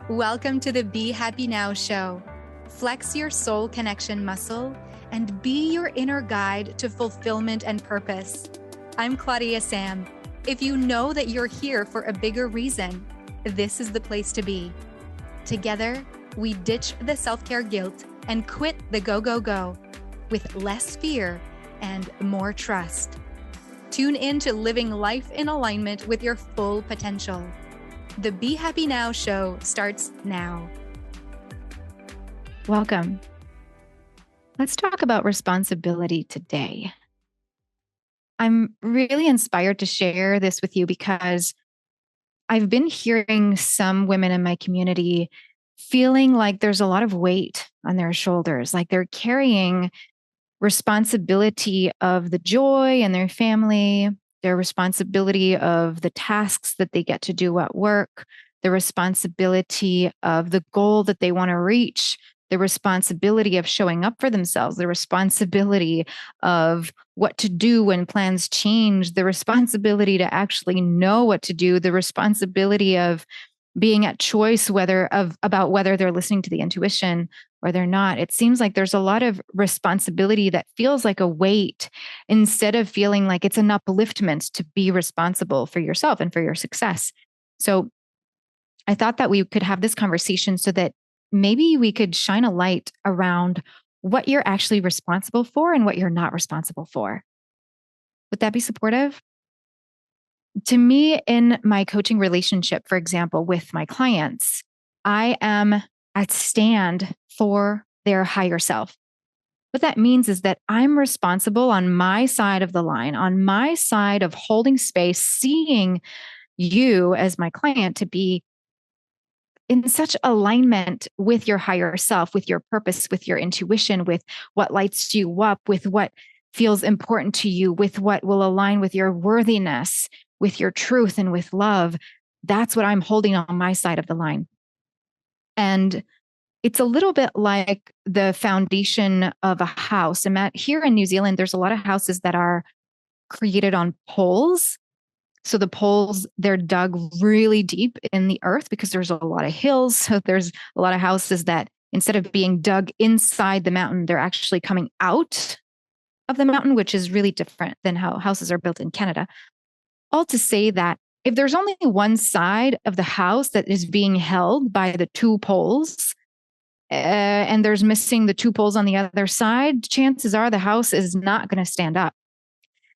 Welcome to the Be Happy Now show. Flex your soul connection muscle and be your inner guide to fulfillment and purpose. I'm Claudia-Sam. If you know that you're here for a bigger reason, this is the place to be. Together, we ditch the self-care guilt and quit the go with less fear and more trust. Tune in to living life in alignment with your full potential. The Be Happy Now show starts now. Welcome. Let's talk about responsibility today. I'm really inspired to share this with you because I've been hearing some women in my community feeling like there's a lot of weight on their shoulders, like they're carrying responsibility of the joy in their family, their responsibility of the tasks that they get to do at work, the responsibility of the goal that they want to reach, the responsibility of showing up for themselves, the responsibility of what to do when plans change, the responsibility to actually know what to do, the responsibility of being at choice about whether they're listening to the intuition or they're not. It seems like there's a lot of responsibility that feels like a weight instead of feeling like it's an upliftment to be responsible for yourself and for your success. So I thought that we could have this conversation so that maybe we could shine a light around what you're actually responsible for and what you're not responsible for. Would that be supportive? To me, in my coaching relationship, for example, with my clients, I am at stand for their higher self. What that means is that I'm responsible on my side of the line, on my side of holding space, seeing you as my client to be in such alignment with your higher self, with your purpose, with your intuition, with what lights you up, with what feels important to you, with what will align with your worthiness, with your truth, and with love. That's what I'm holding on my side of the line. And it's a little bit like the foundation of a house. And here in New Zealand, there's a lot of houses that are created on poles. So the poles, they're dug really deep in the earth because there's a lot of hills. So there's a lot of houses that instead of being dug inside the mountain, they're actually coming out of the mountain, which is really different than how houses are built in Canada. All to say that if there's only one side of the house that is being held by the two poles, and there's missing the two poles on the other side, chances are the house is not going to stand up.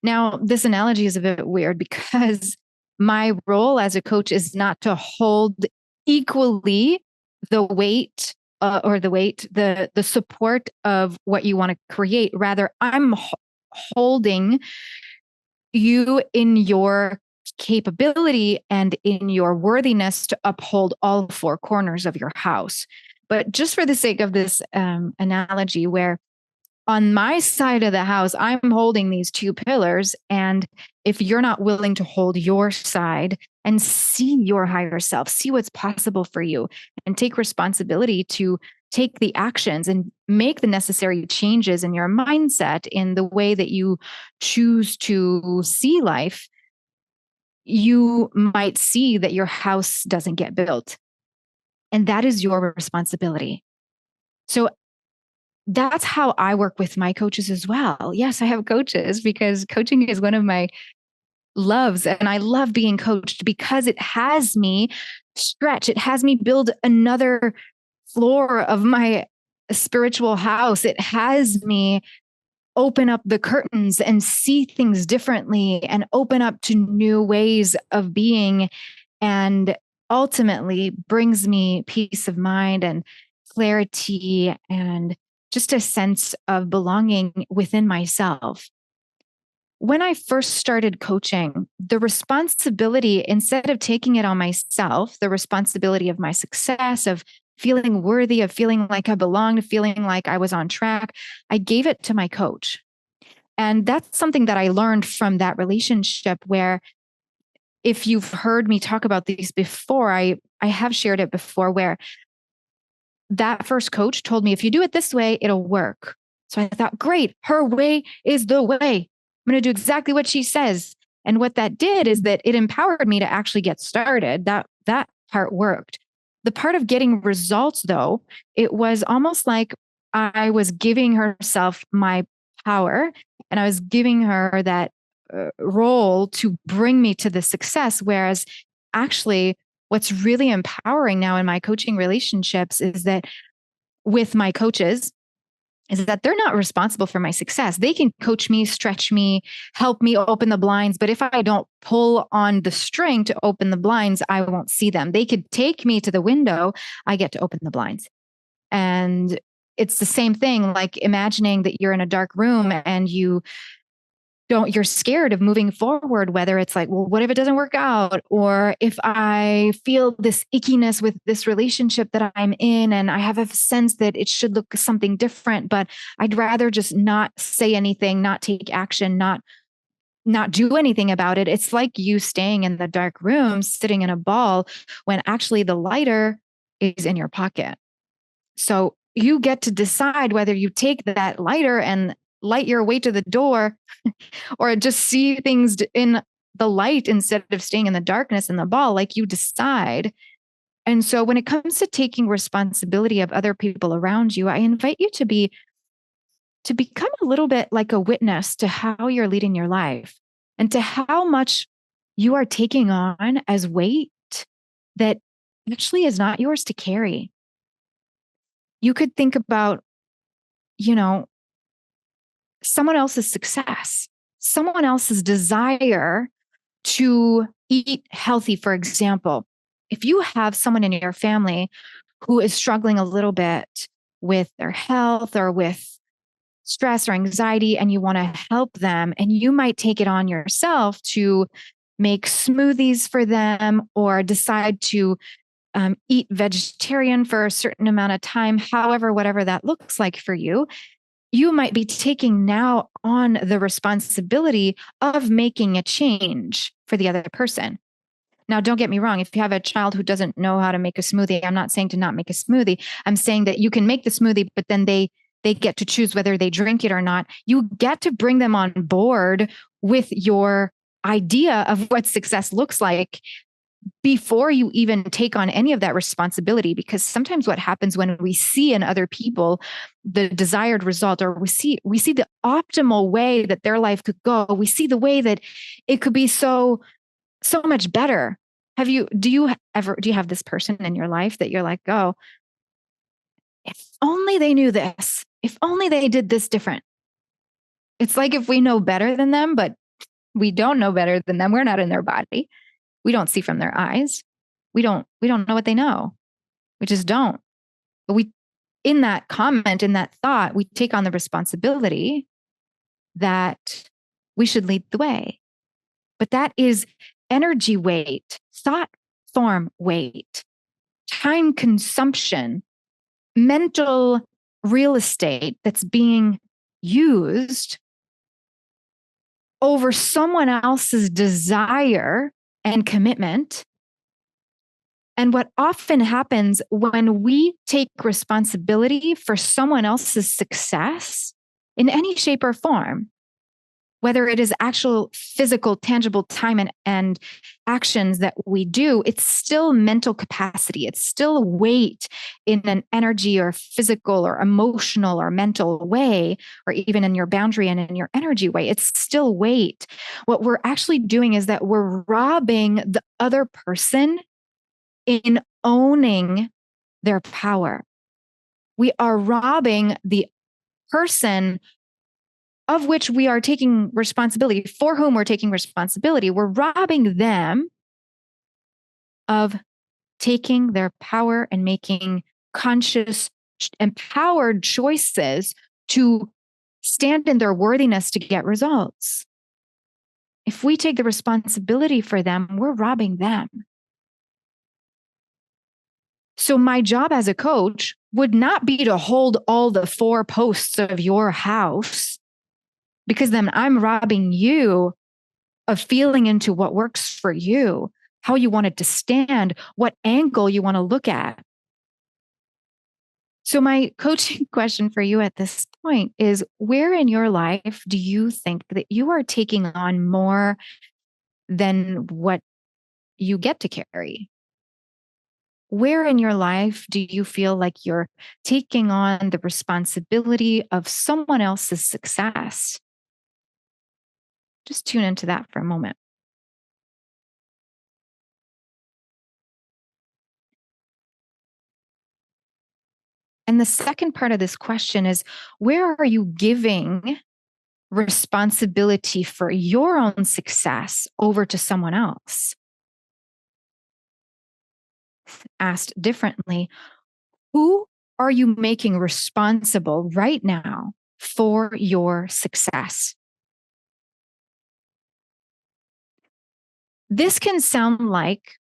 Now, this analogy is a bit weird because my role as a coach is not to hold equally the weight the support of what you want to create. Rather, I'm holding you in your capability and in your worthiness to uphold all four corners of your house. But just for the sake of this analogy, where on my side of the house, I'm holding these two pillars. And if you're not willing to hold your side and see your higher self, see what's possible for you, and take responsibility to take the actions and make the necessary changes in your mindset, in the way that you choose to see life, you might see that your house doesn't get built. And that is your responsibility. So that's how I work with my coaches as well. Yes, I have coaches because coaching is one of my loves. And I love being coached because it has me stretch. It has me build another floor of my spiritual house. It has me open up the curtains and see things differently and open up to new ways of being, and ultimately brings me peace of mind and clarity and just a sense of belonging within myself. When I first started coaching, the responsibility, instead of taking it on myself, the responsibility of my success, of feeling worthy, of feeling like I belonged, feeling like I was on track, I gave it to my coach. And that's something that I learned from that relationship, where if you've heard me talk about these before, I have shared it before, where that first coach told me, if you do it this way, it'll work. So I thought, great, her way is the way. I'm going to do exactly what she says. And what that did is that it empowered me to actually get started. That part worked. The part of getting results, though, it was almost like I was giving herself my power and I was giving her that role to bring me to the success. Whereas actually, what's really empowering now in my coaching relationships is that with my coaches, is that they're not responsible for my success. They can coach me, stretch me, help me open the blinds. But if I don't pull on the string to open the blinds, I won't see them. They could take me to the window. I get to open the blinds. And it's the same thing, like imagining that you're in a dark room and you're scared of moving forward, whether it's like, well, what if it doesn't work out? Or if I feel this ickiness with this relationship that I'm in and I have a sense that it should look something different, but I'd rather just not say anything, not take action, not do anything about it. It's like you staying in the dark room, sitting in a ball when actually the lighter is in your pocket. So you get to decide whether you take that lighter and light your way to the door or just see things in the light instead of staying in the darkness in the ball, like you decide. And so when it comes to taking responsibility of other people around you, I invite you to become a little bit like a witness to how you're leading your life and to how much you are taking on as weight that actually is not yours to carry. You could think about, you know, someone else's success, someone else's desire to eat healthy, for example. If you have someone in your family who is struggling a little bit with their health or with stress or anxiety, and you want to help them, and you might take it on yourself to make smoothies for them or decide to eat vegetarian for a certain amount of time, however, whatever that looks like for you, you might be taking now on the responsibility of making a change for the other person. Now, don't get me wrong. If you have a child who doesn't know how to make a smoothie, I'm not saying to not make a smoothie. I'm saying that you can make the smoothie, but then they get to choose whether they drink it or not. You get to bring them on board with your idea of what success looks like before you even take on any of that responsibility. Because sometimes what happens when we see in other people the desired result, or we see the optimal way that their life could go, we see the way that it could be so much better. Do you have this person in your life that you're like, oh, if only they knew this, if only they did this different? It's like if we know better than them, but we don't know better than them. We're not in their body. We don't see from their eyes. We don't know what they know. We just don't. But in that comment, in that thought, we take on the responsibility that we should lead the way. But that is energy weight, thought form weight, time consumption, mental real estate that's being used over someone else's desire and commitment. And what often happens when we take responsibility for someone else's success in any shape or form, whether it is actual physical, tangible time and actions that we do, it's still mental capacity. It's still weight in an energy or physical or emotional or mental way, or even in your boundary and in your energy way. It's still weight. What we're actually doing is that we're robbing the other person in owning their power. We are robbing the person of which we are taking responsibility, for whom we're taking responsibility. We're robbing them of taking their power and making conscious, empowered choices to stand in their worthiness to get results. If we take the responsibility for them, we're robbing them. So my job as a coach would not be to hold all the four posts of your house, because then I'm robbing you of feeling into what works for you, how you want it to stand, what angle you want to look at. So my coaching question for you at this point is, where in your life do you think that you are taking on more than what you get to carry? Where in your life do you feel like you're taking on the responsibility of someone else's success? Just tune into that for a moment. And the second part of this question is, where are you giving responsibility for your own success over to someone else? Asked differently, who are you making responsible right now for your success? This can sound like,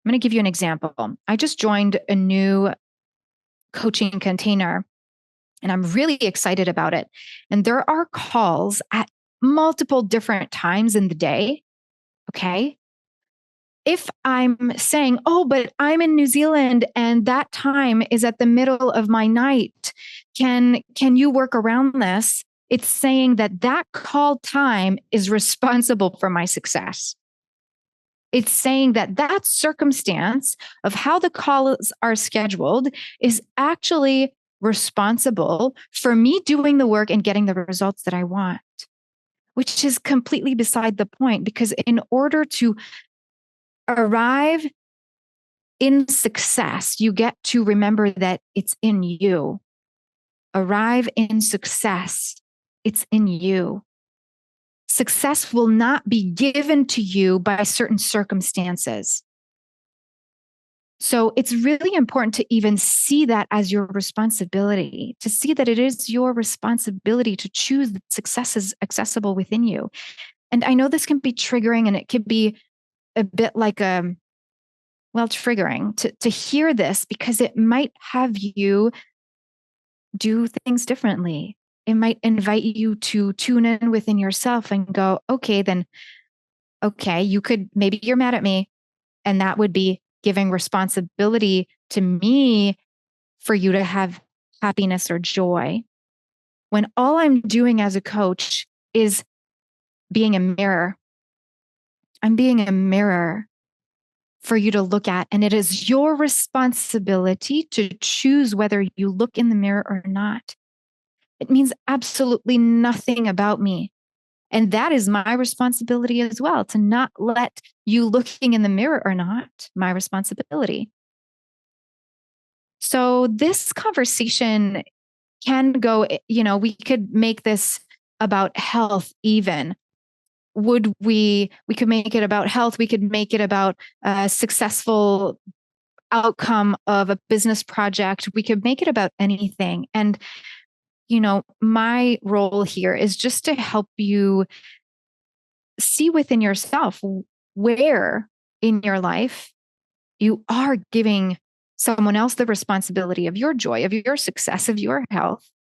I'm going to give you an example. I just joined a new coaching container and I'm really excited about it. And there are calls at multiple different times in the day. Okay. If I'm saying, oh, but I'm in New Zealand and that time is at the middle of my night, can you work around this? It's saying that that call time is responsible for my success. It's saying that that circumstance of how the calls are scheduled is actually responsible for me doing the work and getting the results that I want, which is completely beside the point. Because in order to arrive in success, you get to remember that it's in you. Arrive in success, it's in you. Success will not be given to you by certain circumstances. So it's really important to even see that as your responsibility, to see that it is your responsibility to choose that success is accessible within you. And I know this can be triggering and it could be a bit like triggering to hear this because it might have you do things differently. It might invite you to tune in within yourself and go, okay, then, okay, maybe you're mad at me. And that would be giving responsibility to me for you to have happiness or joy. When all I'm doing as a coach is being a mirror, I'm being a mirror for you to look at. And it is your responsibility to choose whether you look in the mirror or not. It means absolutely nothing about me. And that is my responsibility as well, to not let you looking in the mirror or not, my responsibility. So this conversation can go, we could make this about health even. We could make it about health. We could make it about a successful outcome of a business project. We could make it about anything. And, my role here is just to help you see within yourself where in your life you are giving someone else the responsibility of your joy, of your success, of your health.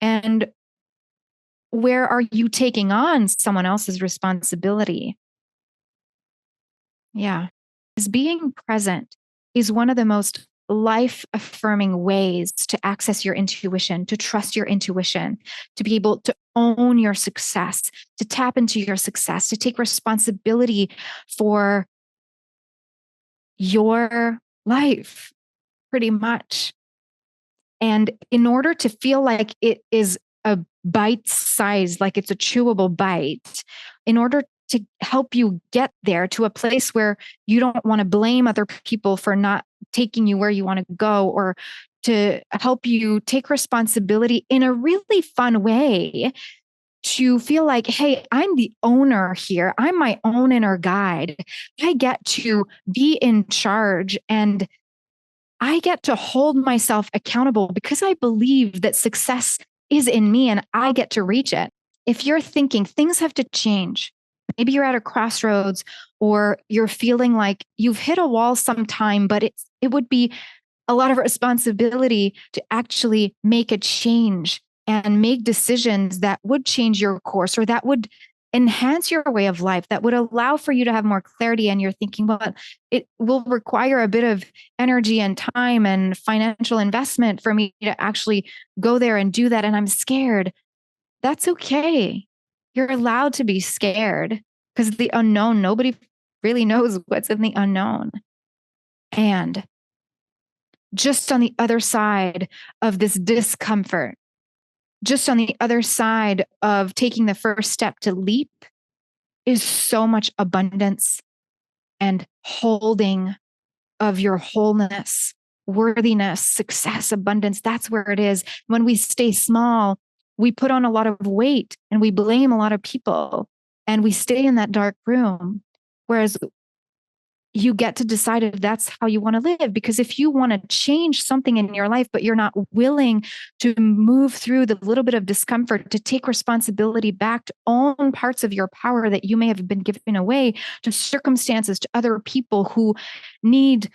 And where are you taking on someone else's responsibility? Yeah. Because being present is one of the most life affirming ways to access your intuition, to trust your intuition, to be able to own your success, to tap into your success, to take responsibility for your life, pretty much. And in order to feel like it is a bite size, like it's a chewable bite, in order to help you get there to a place where you don't want to blame other people for not taking you where you want to go, or to help you take responsibility in a really fun way, to feel like, hey, I'm the owner here. I'm my own inner guide. I get to be in charge and I get to hold myself accountable because I believe that success is in me and I get to reach it. If you're thinking things have to change, maybe you're at a crossroads or you're feeling like you've hit a wall sometime, but it would be a lot of responsibility to actually make a change and make decisions that would change your course or that would enhance your way of life, that would allow for you to have more clarity. And you're thinking, well, it will require a bit of energy and time and financial investment for me to actually go there and do that. And I'm scared. That's okay. You're allowed to be scared because the unknown, nobody really knows what's in the unknown. And just on the other side of this discomfort, just on the other side of taking the first step to leap, is so much abundance and holding of your wholeness, worthiness, success, abundance. That's where it is. When we stay small, we put on a lot of weight and we blame a lot of people and we stay in that dark room. Whereas you get to decide if that's how you want to live. Because if you want to change something in your life, but you're not willing to move through the little bit of discomfort, to take responsibility back, to own parts of your power that you may have been given away to circumstances, to other people who need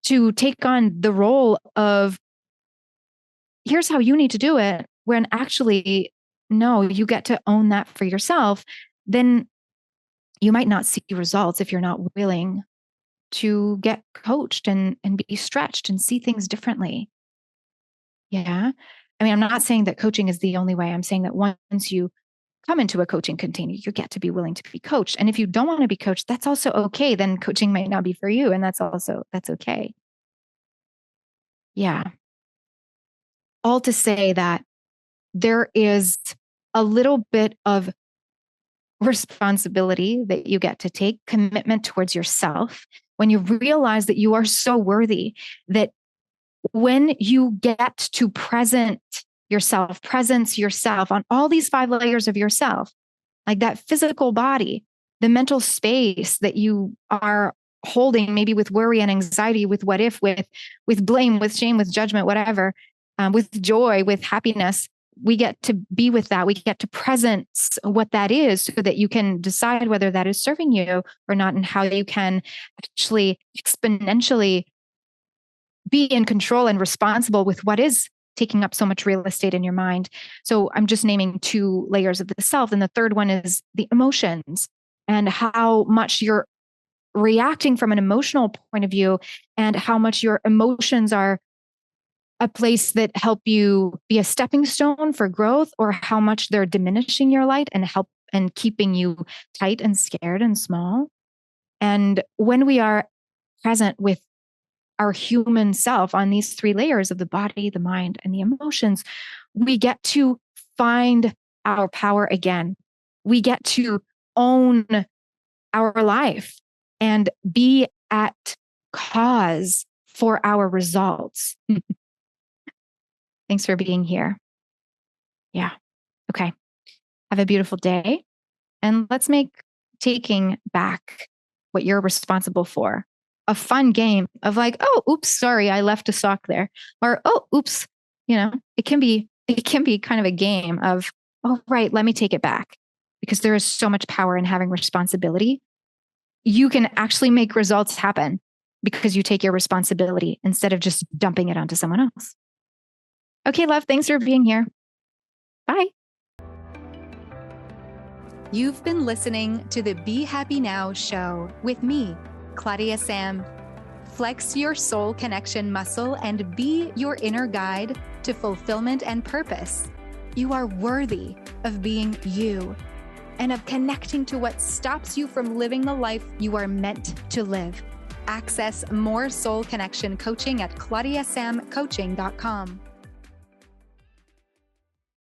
to take on the role of, here's how you need to do it, when actually, no, you get to own that for yourself, then you might not see results if you're not willing to get coached and be stretched and see things differently. Yeah. I mean, I'm not saying that coaching is the only way. I'm saying that once you come into a coaching container, you get to be willing to be coached. And if you don't want to be coached, that's also okay. Then coaching might not be for you. And that's okay. Yeah. All to say that there is a little bit of responsibility that you get to take, commitment towards yourself, when you realize that you are so worthy, that when you get to presence yourself on all these 5 layers of yourself, like that physical body, the mental space that you are holding, maybe with worry and anxiety, with what if, with blame, with shame, with judgment, whatever, with joy, with happiness, we get to be with that. We get to presence what that is so that you can decide whether that is serving you or not, and how you can actually exponentially be in control and responsible with what is taking up so much real estate in your mind. So I'm just naming 2 layers of the self. And the third one is the emotions, and how much you're reacting from an emotional point of view, and how much your emotions are a place that help you be a stepping stone for growth, or how much they're diminishing your light and keeping you tight and scared and small. And when we are present with our human self on these 3 layers of the body, the mind, and the emotions, we get to find our power again. We get to own our life and be at cause for our results. Thanks for being here. Yeah. Okay. Have a beautiful day. And let's make taking back what you're responsible for a fun game of like, oh, oops, sorry, I left a sock there. Or, oh, oops, it can be kind of a game of, oh, right, let me take it back. Because there is so much power in having responsibility. You can actually make results happen because you take your responsibility instead of just dumping it onto someone else. Okay, love, thanks for being here. Bye. You've been listening to the Be Happy Now show with me, Claudia-Sam. Flex your soul connection muscle and be your inner guide to fulfillment and purpose. You are worthy of being you and of connecting to what stops you from living the life you are meant to live. Access more soul connection coaching at ClaudiaSamCoaching.com.